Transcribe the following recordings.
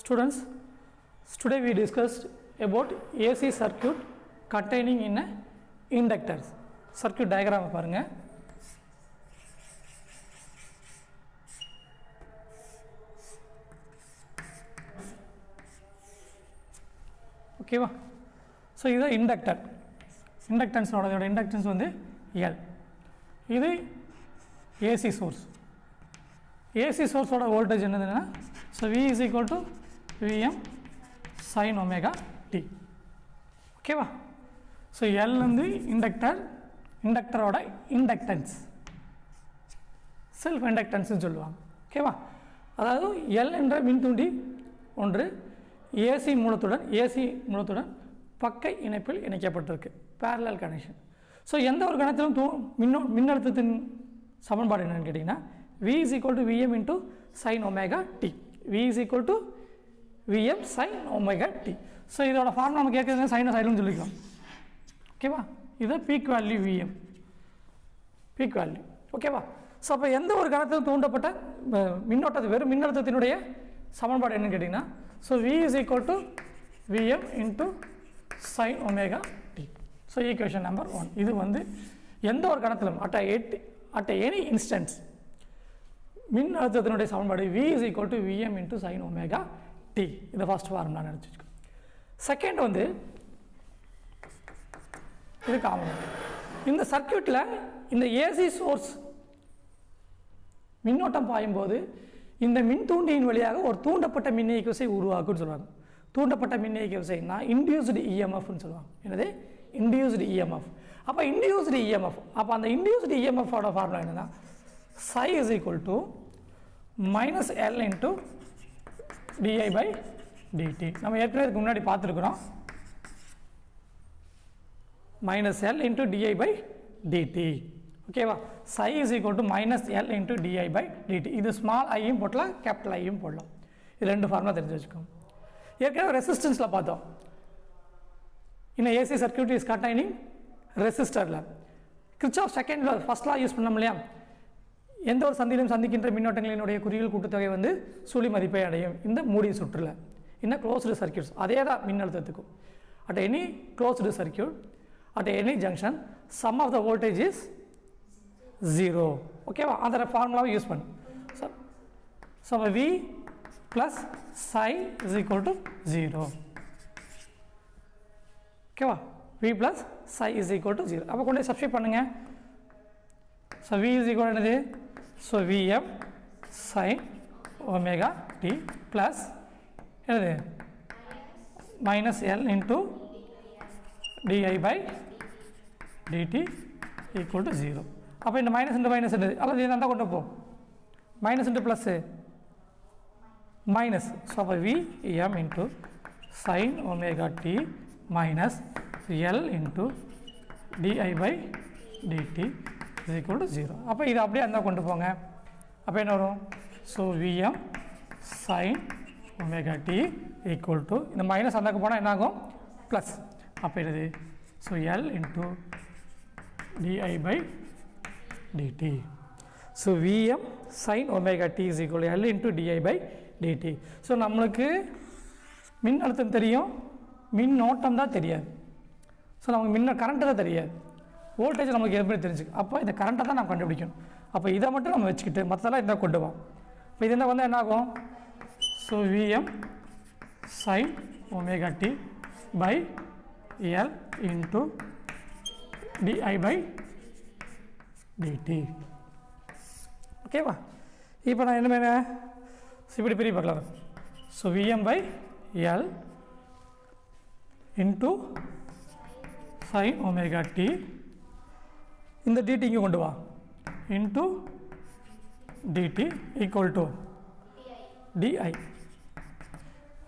Students, today we discussed about AC circuit containing in a inductors. Circuit diagram பாருங்க. ஓகேவா? So இது inductor. இண்டக்டன்ஸோட inductance வந்து L. இது AC source. AC சோர்ஸோட voltage என்னதுன்னா so V is equal to Vm sin omega t. ஓகேவா? So L வந்து இண்டக்டரோட inductance, self இண்டக்டன்ஸ்னு சொல்லுவாங்க. ஓகேவா? அதாவது L என்ற மின்தூண்டி ஒன்று AC மூலத்துடன் பக்க இணைப்பில் இணைக்கப்பட்டிருக்கு, parallel connection. ஸோ எந்த ஒரு கணத்திலும் மின்னழுத்தத்தின் சமன்பாடு என்னன்னு கேட்டிங்கன்னா V is equal to Vm into sin omega t. V is equal to Vm sin omega t. So இதோட ஃபார்ம் நம்ம கேட்குறது சைனசாய்டுன்னு சொல்லிக்கலாம். ஓகேவா? இது peak value Vm, peak value. ஓகேவா? ஸோ அப்போ எந்த ஒரு கணத்திலும் தூண்டப்பட்ட வெறும் மின்னழுத்தத்தினுடைய சமன்பாடு என்னன்னு கேட்டிங்கன்னா so V is equal to Vm into sin omega t. So equation number 1. இது வந்து எந்த ஒரு கணத்திலும் at any instance மின் அழுத்தத்தினுடைய சமன்பாடு V is equal to Vm into sin omega t. இது ஃபர்ஸ்ட் ஃபார்முலா நினச்சி வச்சுக்கோ. செகண்ட் வந்து இது காமன். இந்த சர்க்யூட்டில் இந்த ஏசி சோர்ஸ் மின்னோட்டம் பாயும்போது இந்த மின் தூண்டியின் வழியாக ஒரு தூண்டப்பட்ட மின்னியக்கு விசை உருவாக்குன்னு சொல்லுவாங்க. தூண்டப்பட்ட மின்னியக்கு விசைன்னா இன்டியூஸ்டு இஎம்எஃப்னு சொல்லுவாங்க. என்னது? Induced EMF. அப்போ இன்டியூஸ்டு இஎம்எஃப், அப்போ அந்த இன்டியூஸ்டு இஎம்எஃபோட ஃபார்முலா என்னன்னா psi is equal to minus L into di by dt. நம்ம ஏற்கனவே இதுக்கு முன்னாடி பார்த்துருக்குறோம். minus L into di by dt. ஓகேவா? psi is equal to minus L into di by dt. இது ஸ்மால் ஐயும் போடலாம், கேபிட்டல் ஐயும் போடலாம். இது ரெண்டு ஃபார்முலா தெரிஞ்சு வச்சுக்கோங்க. ஏற்கனவே ரெசிஸ்டன்ஸில் பார்த்தோம். இந்த ஏசி சர்க்யூட் இஸ் கண்டைனிங் ரெசிஸ்டரில் Kirchhoff second law first law use பண்ணோம் இல்லையா? எந்த ஒரு சந்தியிலும் சந்திக்கின்ற மின்னோட்டங்களினுடைய குறியீடு கூட்டுத்தொகை வந்து சுழி மதிப்பை அடையும் இந்த மூடிய சுற்றுல. இன்னும் க்ளோஸ்டு சர்க்யூட்ஸ் அதே தான் மின்னழுத்தத்துக்கும். At any closed circuit at any junction sum of the voltage is 0. ஓகேவா? அந்த ஃபார்முலாவை யூஸ் பண்ணு. So V plus psi is equal to 0. ஓகேவா? V plus psi is equal to 0. அப்போ கொண்டு சப்ஸ்டிட் பண்ணுங்க. So V is equal to என்னது? So Vm sin omega t plus என்னது? minus L into di by dt equal to 0. அப்போ இந்த minus into minus என்னது? அல்லது இதை தான் கொண்டு போ. Minus into plus minus. So, Vm into sin omega t minus L into di by dt is equal to 0. அப்போ இது அப்படியே அந்த கொண்டு போங்க. அப்போ என்ன வரும்? So Vm sin omega t equal to இந்த மைனஸ் அந்தாக்கு போனால் என்ன ஆகும்? ப்ளஸ். அப்போ என்னது? So L into di by dt. So Vm sin omega t is equal to L into di by dt. So நம்மளுக்கு மின் அழுத்தம் தெரியும், மின்னோட்டம் தான் தெரியாது. ஸோ நமக்கு கரண்ட்டு தான் தெரியாது, வோல்டேஜ் நமக்கு எப்படி தெரிஞ்சுக்கு. அப்போ இந்த கரண்ட்டை தான் நம்ம கண்டுபிடிக்கணும். அப்போ இதை மட்டும் நம்ம வச்சுக்கிட்டு மற்றதெல்லாம் இதை கொண்டு போவோம். இப்போ இது வந்து என்ன ஆகும்? So Vm sin omega t by L into di by dt. ஓகேவா? இப்போ நான் என்ன பண்ணேன்? இப்படி பெரிய பார்க்கலாம். So Vm by L into sin omega t, இந்த dt இங்கே கொண்டு வா, into dt equal to di.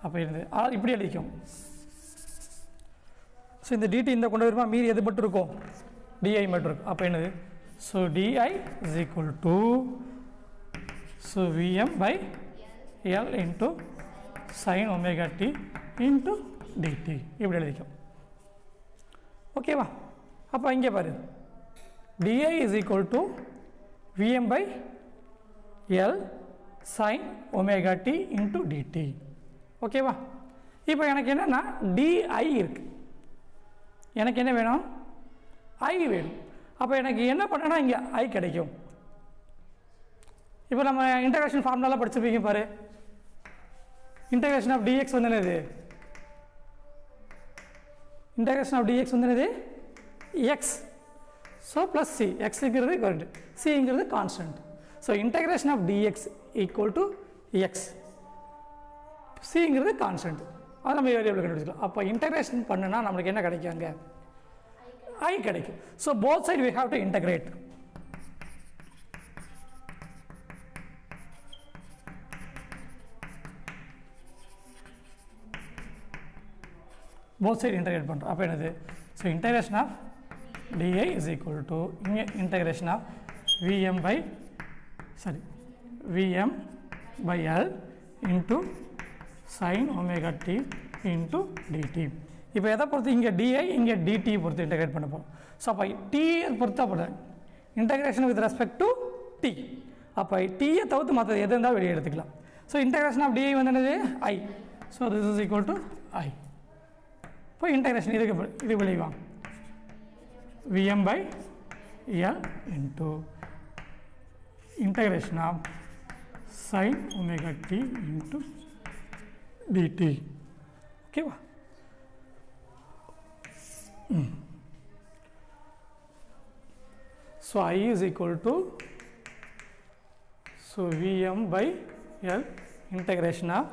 அப்போ இருந்தது இப்படி அடிக்கும். ஸோ இந்த dt இந்த கொண்டு வருமா, மீறி எது மட்டும் இருக்கும்? di மட்டும் இருக்கும். அப்போ என்னது? So di is equal to so Vm by L into sin omega t into dt இப்படி எழுதிக்கும். ஓகேவா? அப்போ இங்கே பாரு, di is equal to Vm by L sin omega t into dt. ஓகேவா? இப்போ எனக்கு என்னென்னா டிஐ இருக்குது, எனக்கு என்ன வேணும்? ஐ வேணும். அப்போ எனக்கு என்ன பண்ணனா இங்கே ஐ கிடைக்கும். இப்போ நம்ம இன்டகிரேஷன் ஃபார்முலாலாம் படிச்சிருப்பீங்க பாரு. இன்டகிரேஷன் ஆஃப் டிஎக்ஸ் வந்து என்னது? இன்டகிரேஷன் ஆஃப் டிஎக்ஸ் வந்து என்னது? எக்ஸ். ஸோ ப்ளஸ் சி, எக்ஸுங்கிறது கரெக்ட், சிங்கிறது constant. So integration of dx equal to x, சிங்கிறது கான்ஸ்டன்ட். அது நம்ம வேரியபிள் கண்டுபிடிச்சிக்கலாம். அப்போ இன்டகிரேஷன் பண்ணுனா நம்மளுக்கு என்ன கிடைக்காங்க? ஐ கிடைக்கும். So both side we have to integrate. Both side integrate பண்ணுறோம். அப்போ என்னது? So integration of di is equal to இங்கே integration of Vm by L into sine omega t into dt. இப்போ எதை பொறுத்து? இங்கே டிஐ இங்கே டிடி பொறுத்து இன்டகிரேட் பண்ண போகிறோம். ஸோ அப்போ டியை பொறுத்து அப்போ integration with respect to t. அப்போ டியை தவிர்த்து மற்ற எது இருந்தால் வெளியே எடுத்துக்கலாம். ஸோ இன்டகிரேஷன் ஆஃப் டிஐ வந்து என்னது? I. So this is equal to I. இப்போ இன்டகிரேஷன் இது விளைவாங்க Vm by L into integration of sin omega t into dt. Okay va? So I is equal to Vm by L integration of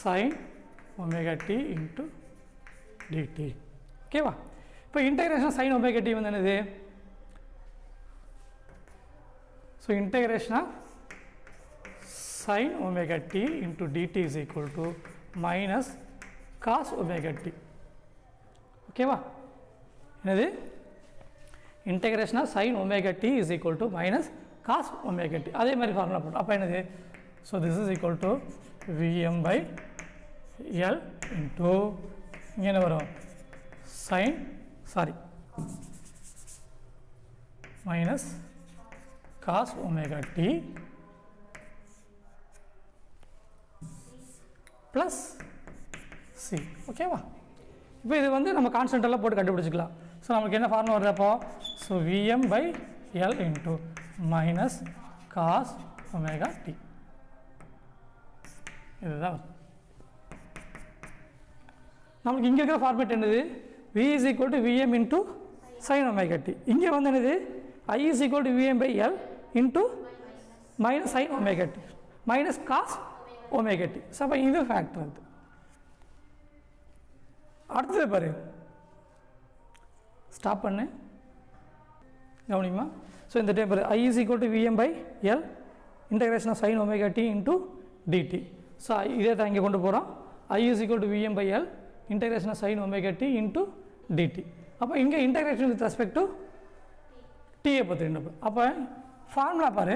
sin omega t into dt. Okay va? இப்போ integration of sin omega t வந்து என்னது? So integration of sin omega t into dt is equal to minus cos omega t. Okay va? என்னது? Integration of sin omega t is equal to minus cos omega t. அதே மாதிரி formula போடுறோம். அப்போ என்னது? So this is equal to Vm by L into இங்கே என்ன வரும்? minus cos omega t plus c. ஓகேவா? இப்போ இது வந்து நம்ம கான்ஸ்டன்ட் எல்லாம் போட்டு கண்டுபிடிச்சிக்கலாம். ஸோ நமக்கு என்ன ஃபார்முலா வருது அப்போ? So Vm by L into minus cos omega t. இதுதான் நமக்கு இங்கே இருக்கிற ஃபார்மேட் என்னது? V is equal to Vm into sin omega t. இங்கே வந்து என்னது? I is equal to Vm by L into minus sin omega t minus cos omega t. So அப்போ இது ஃபேக்டர். அது அடுத்தது பாரு, ஸ்டாப் பண்ணு கவனிமா. ஸோ இந்த டைம் பாரு, I is equal to Vm by L integration of sin omega t into dt. So இதே தான் இங்கே கொண்டு போகிறோம். I is equal to Vm by L integration of sin omega t into dt. அப்போ இங்கே integration with respect to டியை பற்றி என்ன? அப்போ ஃபார்முலா பாரு,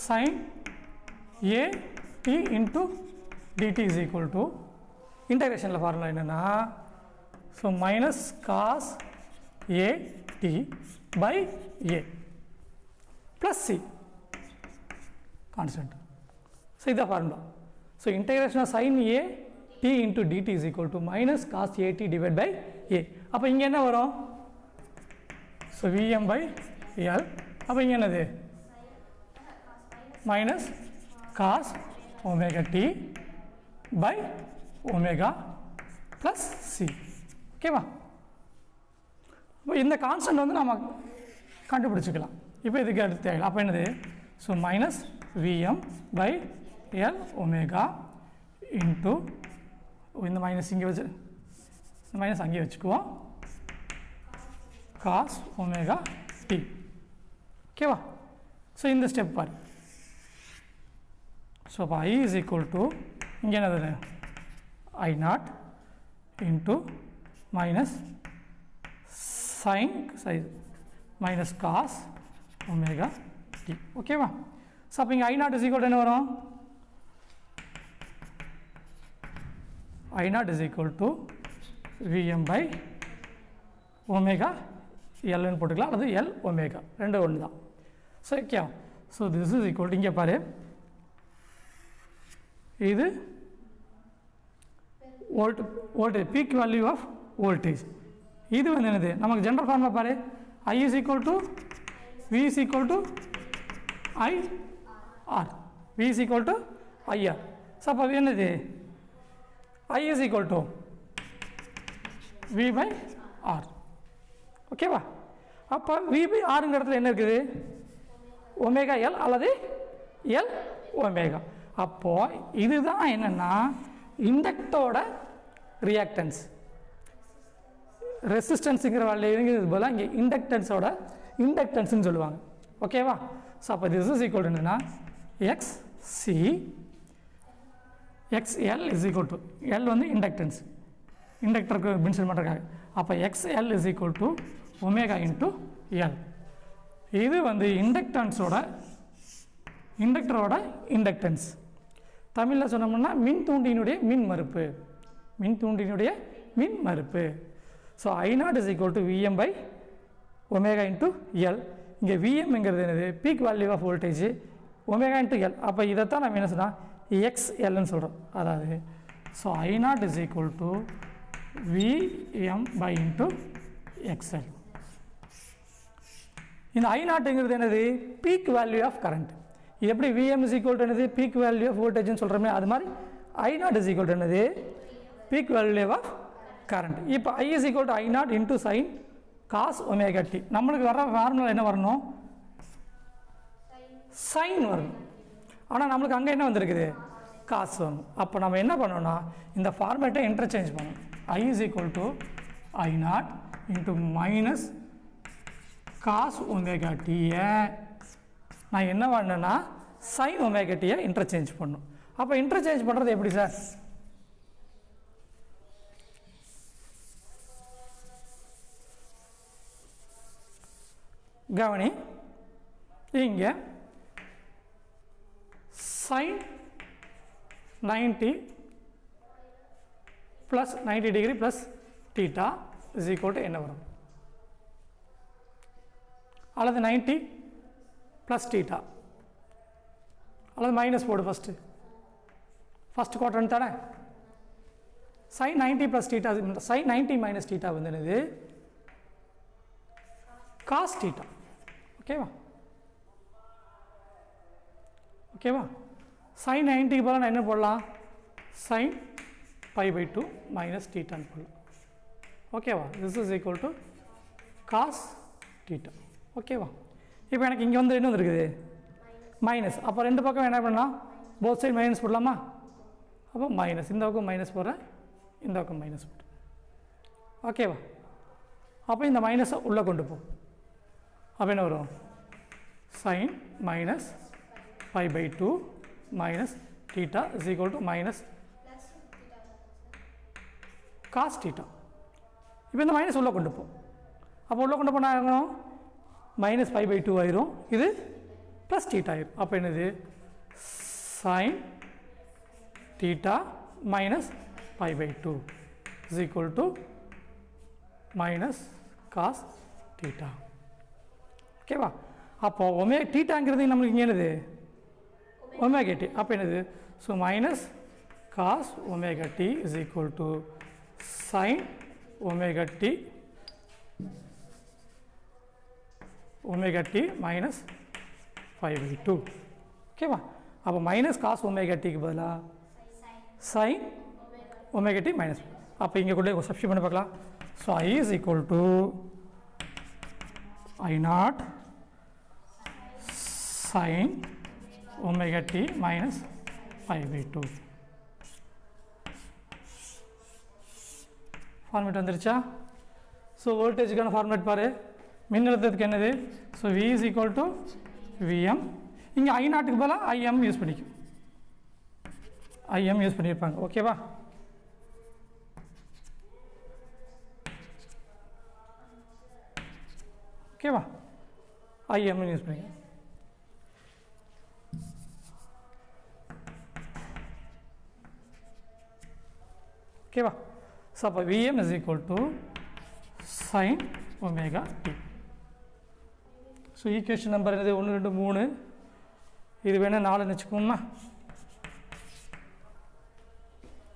sin a t into dt is equal to இன்டகிரேஷனில் ஃபார்முலா என்னென்னா, so minus cos a t by a plus c constant. So இதான் formula. So integration of sin a t into dt is equal to minus cos a t divided by a. அப்போ இங்கே என்ன வரும்? So Vm by L. அப்போ இங்கே என்னது? Minus cos omega t by omega plus c. ஓகேவா? இப்போ இந்த கான்ஸ்டன்ட் வந்து நம்ம கண்டுபிடிச்சிக்கலாம். இப்போ இதுக்கு அடுத்து தேவை. அப்போ என்னது? So minus Vm by L omega into இந்த மைனஸ் இங்கே வச்சு இந்த மைனஸ் அங்கேயே வச்சுக்குவோம், cos omega t. ஓகேவா? ஸோ இந்த ஸ்டெப் பாரு. ஸோ அப்போ I is equal to இங்கே என்னது? I naught into minus sin minus cos omega t. ஓகேவா? ஸோ அப்போ இங்கே I naught is equal to என்ன வரும்? I naught is equal to Vm by omega Lன்னு போட்டுக்கலாம், அல்லது L omega ரெண்டு ஒன்று தான். So okay. So this is equal to இங்கே பாரு, இது voltage peak value of voltage. இது வந்து என்னது நமக்கு ஜெனரல் ஃபார்முலா பாரு I is equal to V is equal to I R. V is equal to IR. So அப்போ என்னது I is equal to V by R. ஓகேவா? அப்போ V by Rங்கிற இடத்துல என்ன இருக்குது ஒமேகா L அல்லது L ஒமேகா. அப்போது இதுதான் என்னென்னா இண்டக்டரோட ரியாக்டன்ஸ். ரெசிஸ்டன்ஸுங்கிற வேலைங்கிறது போல் இங்கே இண்டக்டன்ஸ்னு சொல்லுவாங்க. ஓகேவா? ஸோ அப்போ திஸ் இஸ் ஈக்குவல் டு என்னென்னா XC XL is equal to L வந்து இண்டக்டன்ஸ், இண்டக்டருக்கு மென்ஷன் பண்ணுறதுக்காக. அப்போ XL இஸ் ஈக்குவல் டு ஒமேகா இன்ட்டு L. இது வந்து இண்டக்டரோட இண்டக்டன்ஸ். தமிழில் சொன்னோம்னா மின்தூண்டியினுடைய மின்மறுப்பு. So I0 is equal to Vm by omega into L. இங்கே Vmங்கிறது என்னது peak value of voltage omega into L. அப்போ இதைத்தான் நம்ம என்ன சொன்னால் XLன்னு சொல்கிறோம். அதாவது so I0 is equal to Vm pi into XL. இந்த I0ங்கிறது என்னது பீக் வேல்யூ ஆஃப் கரண்ட். இது எப்படி Vm இஸ் ஈக்குவல் டு என்னது பீக் வேல்யூ ஆஃப் வோல்டேஜ்னு சொல்கிறோமே, அது மாதிரி I0 இஸ் ஈக்குவல் டு என்னது பீக் வேல்யூ ஆஃப் கரண்ட். இப்போ I is equal to I0 into sine cos omega t. நம்மளுக்கு வர ஃபார்முலா என்ன வரணும் சைன் வரணும். ஆனால் நம்மளுக்கு அங்கே என்ன வந்திருக்குது காசு வரணும். அப்போ நம்ம என்ன பண்ணோம்னா இந்த ஃபார்மேட்டை இன்டர்சேஞ்ச் பண்ணணும். I is equal to I0 into minus cos omega டியை நான் என்ன பண்ணேன்னா சைன் ஒமேகா டியை இன்டர்சேஞ்ச் பண்ணணும். அப்போ இன்டர்சேஞ்ச் பண்ணுறது எப்படி சார்? கவனி, இங்கே sine 90 plus 90 degree plus theta is equal to என்ன வரும்? அல்லது 90 ப்ளஸ் தீட்டா அல்லது மைனஸ் போடு ஃபஸ்ட்டு குவாட்ரண்ட் தானே. Sine 90 plus theta sine 90 minus theta வந்து என்னது காஸ் தீட்டா. ஓகேவா? சைன் 90க்கு பதிலாக நான் என்ன போடலாம் சைன் π/2 மைனஸ் தீட்டான்னு போடலாம். ஓகேவா? This is equal to cos theta. ஓகேவா? இப்போ எனக்கு இங்கே வந்து என்ன வந்துருக்குது மைனஸ். அப்போ ரெண்டு பக்கம் என்ன பண்ணலாம் போத் சைடு மைனஸ் போடலாமா? அப்போ மைனஸ், இந்த பக்கம் மைனஸ் போடுறேன், இந்த பக்கம் மைனஸ் போடுறேன். ஓகேவா? அப்போ இந்த மைனஸை உள்ளே கொண்டு போ. அப்போ என்ன வரும் sine minus π/2 minus theta is equal to minus cos theta. இப்போ இந்த மைனஸ் உள்ளே கொண்டு போ. அப்போ உள்ளே கொண்டு போனால் ஆகணும் மைனஸ் π/2 ஆயிரும், இது ப்ளஸ் தீட்டா ஆயிரும். அப்போ என்னது sine theta minus π/2 is equal to minus cos theta. ஓகேவா? அப்போ தீட்டாங்கிறது நம்மளுக்கு இங்கே என்னது ஒமேகா டி. அப்போ என்னது so minus cos omega t is equal to sine omega t minus π/2. ஓகேவா? அப்போ மைனஸ் காஸ் ஒமேகா டிக்கு பதிலாக சைன் ஒமேகா டி மைனஸ். அப்போ இங்கே கூட சப்ஸ்டிட்யூட் பண்ணி பார்க்கலாம். So I is equal to I0 sin omega t minus π/2. Format வந்துருச்சா? ஸோ வோல்டேஜுக்கான ஃபார்மேட் பாரு. மின்னழுத்தத்துக்கு என்னது so V is equal to Vm. இங்கே I0க்கு பதிலாக Im யூஸ் பண்ணிக்கும், Im யூஸ் பண்ணியிருப்பாங்க. ஓகேவா? ஓகேவா? Im யூஸ் பண்ணிக்க. ஓகேவா? ஸோ அப்போ Vm is equal to sine omega t. So equation number என்னது 1 2 3, இது வேணால் 4ன்னு வச்சுக்கோமா.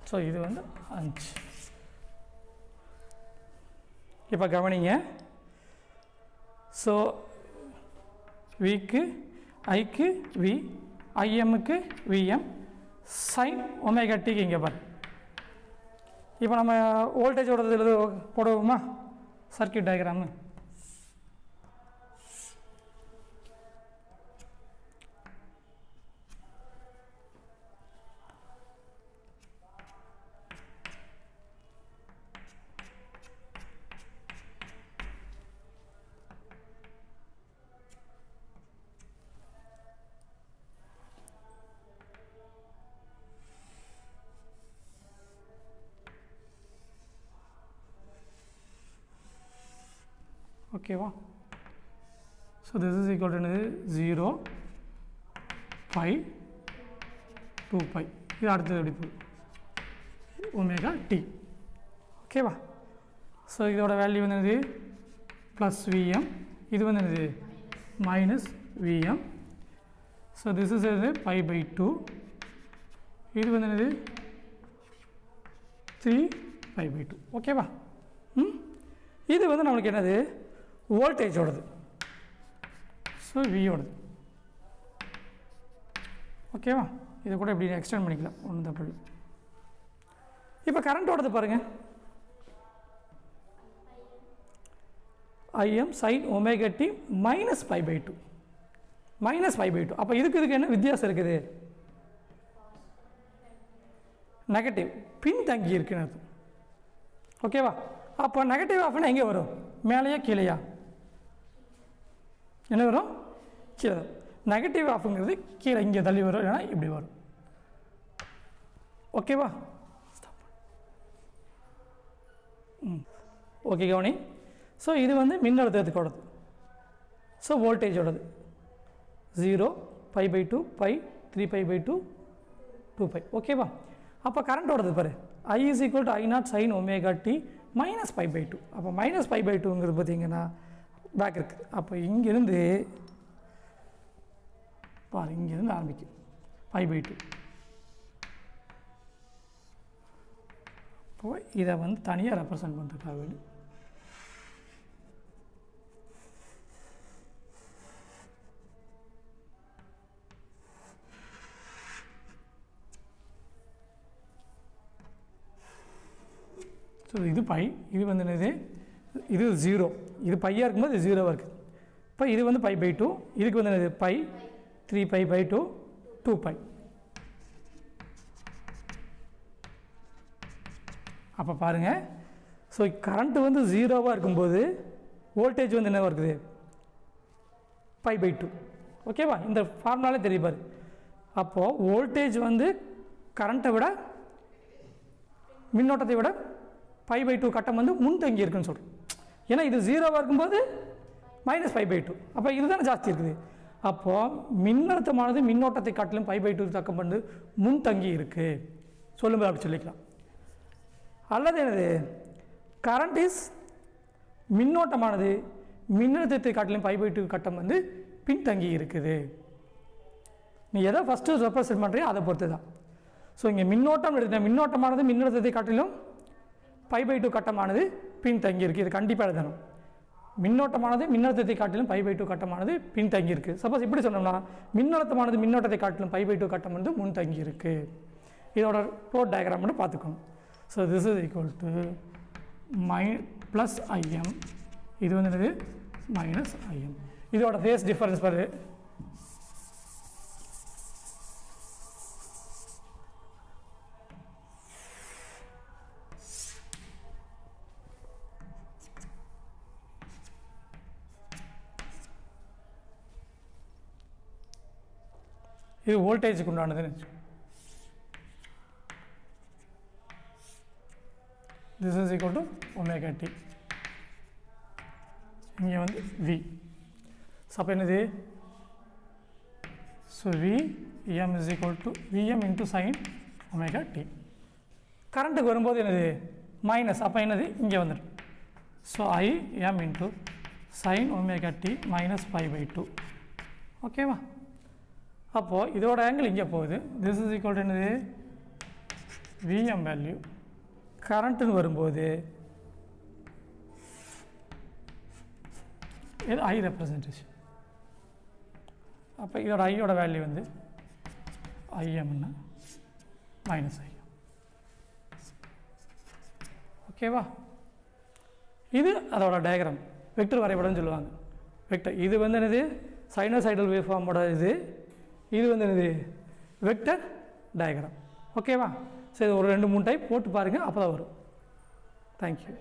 ஸோ இது வந்து 5. இப்போ கவனிங்க. ஸோ விக்கு ஐக்கு வி, ஐஎம்முக்கு விஎம், சைன் ஒமேகா டிக்கு இங்கே பாரு. இப்போ நம்ம வோல்டேஜோட எழுத போடுவோமா சர்க்யூட் டயக்ராமு? ஓகேவா? So this is equal to என்னது 0 பை 2 பை. இது அடுத்தது எப்படி போகுது ஒமேகா டி. ஓகேவா? ஸோ இதோட வேல்யூ வந்து என்னது ப்ளஸ் விஎம், இது வந்து என்னது minus VM. So this is என்னது பை பை 2, இது வந்து என்னது 3 பை பை 2. ஓகேவா? இது வந்து நம்மளுக்கு என்னது வோல்டேஜோடது. ஸோ வியோடது. ஓகேவா? இதை கூட இப்படி எக்ஸ்டெண்ட் பண்ணிக்கலாம், ஒன்றும் தப்பு இல்லை. இப்போ கரண்ட்டோடது பாருங்கள். I m sine omega t minus pi by 2, minus pi by 2. அப்போ இதுக்கு என்ன வித்தியாசம் இருக்குது? நெகட்டிவ் பின் தங்கி இருக்குன்னு அர்த்தம். ஓகேவா? அப்போ நெகட்டிவ் ஆஃப்னா எங்கே வரும்? மேலேயா கீழேயா? என்ன வரும்? கீழே. நெகட்டிவ் ஆஃப்ங்கிறது கீழே இங்கே தள்ளி வரும், இல்லைனா இப்படி வரும். ஓகேவா? ஓகே கவனி. ஸோ இது வந்து மின்னழுத்தத்துக்கோடது. ஸோ வோல்டேஜோடது 0 pi by 2 pi 3 pi by 2 2 pi. ஓகேவா? அப்போ கரண்ட்டோடது பாரு, I is equal to I0 sin omega t minus pi by 2. அப்போ மைனஸ் பை பை 2ங்கிறது பார்த்தீங்கன்னா பேக் இருக்குது. அப்போ இங்கேருந்து பாரு, இங்கேருந்து ஆரம்பிக்கும் பை பை 2. இப்போ இதை வந்து தனியாக ரெப்ரசன்ட் பண்ணுறதுக்காக வேண்டி ஸோ இது பை, இது வந்து என்னது இது 0, இது பையாக இருக்கும்போது இது 0வாக இருக்குது. இப்போ இது வந்து பை பை 2, இதுக்கு வந்து என்னது பை 3 பை பை 2 2 பை. அப்போ பாருங்கள். ஸோ கரண்ட்டு வந்து 0வாக இருக்கும்போது வோல்டேஜ் வந்து என்னவாக இருக்குது பை பை 2. ஓகேவா? இந்த ஃபார்முலாலே தெரியுப்பார். அப்போது வோல்டேஜ் வந்து கரண்ட்டை விட மின்னோட்டத்தை விட பை பை 2 கட்டம் வந்து முன் தங்கி இருக்குன்னு சொல்கிறோம். ஏன்னா இது 0வாக இருக்கும்போது மைனஸ் பை பை 2, அப்போ இதுதானே ஜாஸ்தி இருக்குது. அப்போது மின்னழுத்தமானது மின்னோட்டத்தை காட்டிலும் பை பை 2 தக்கம் பண்ணு முன் தங்கி இருக்குது சொல்லும்போது அப்படி சொல்லிக்கலாம். அல்லது என்னது கரண்ட் இஸ் மின்னோட்டமானது மின்னழுத்தத்தை காட்டிலும் பை பை 2 கட்டம் வந்து பின்தங்கி இருக்குது. நீ எதை ஃபஸ்ட்டு ரெப்ரசன்ட் பண்ணுறியோ அதை பொறுத்து தான். ஸோ இங்கே மின்னோட்டம் எடுத்த மின்னோட்டமானது மின்னழுத்தத்தை காட்டிலும் பை பை 2 கட்டமானது பின்தங்கி இருக்குது. இது கண்டிப்பாக எழுதணும். மின்னோட்டமானது மின்னழுத்தத்தை காட்டிலும் பை பை 2 கட்டமானது பின்தங்கி இருக்குது. சப்போஸ் இப்படி சொன்னோம்னா மின்னழுத்தமானது மின்னோட்டத்தை காட்டிலும் பை பை 2 கட்டம் வந்து முன்தங்கி இருக்குது. இதோட ரோட் டயக்ராம் மட்டும் பார்த்துக்கோங்க. So this is equal to plus Im, இது வந்து என்னது மைனஸ் ஐஎம். இதோட ஃபேஸ் டிஃபரன்ஸ் பாரு. இது வோல்டேஜுக்கு உண்டானதுன்னு. This is equal to omega t. இங்கே வந்து வி. ஸோ அப்போ என்னது? So V m is equal to Vm into sine omega t. கரண்ட்டுக்கு வரும்போது என்னது மைனஸ், அப்போ என்னது இங்கே வந்துடும். So I m into sine omega t minus pi by 2. ஓகேவா? அப்போது இதோட ஆங்கிள் இங்கே போகுது. திஸ் இஸ் ஈக்குவல் டு என்னது Vm வேல்யூ கரண்ட்டுன்னு வரும்போது இது I ரெப்ரசன்டேஷன். அப்போ இதோட ஐயோட வேல்யூ வந்து ஐஎம்னா மைனஸ் ஐ. ஓகேவா? இது அதோட டயக்ராம், வெக்டர் வரைபடம்னு சொல்லுவாங்க. வெக்டர் இது வந்து என்னது சைனோசைடல் வேவ் ஃபார்மோட இது வந்து என்னது வெக்டர் டயக்ராம். ஓகேவா? சரி, ஒரு 2-3 டைப் போட்டு பாருங்கள், அப்போ தான் வரும். தேங்க்யூ.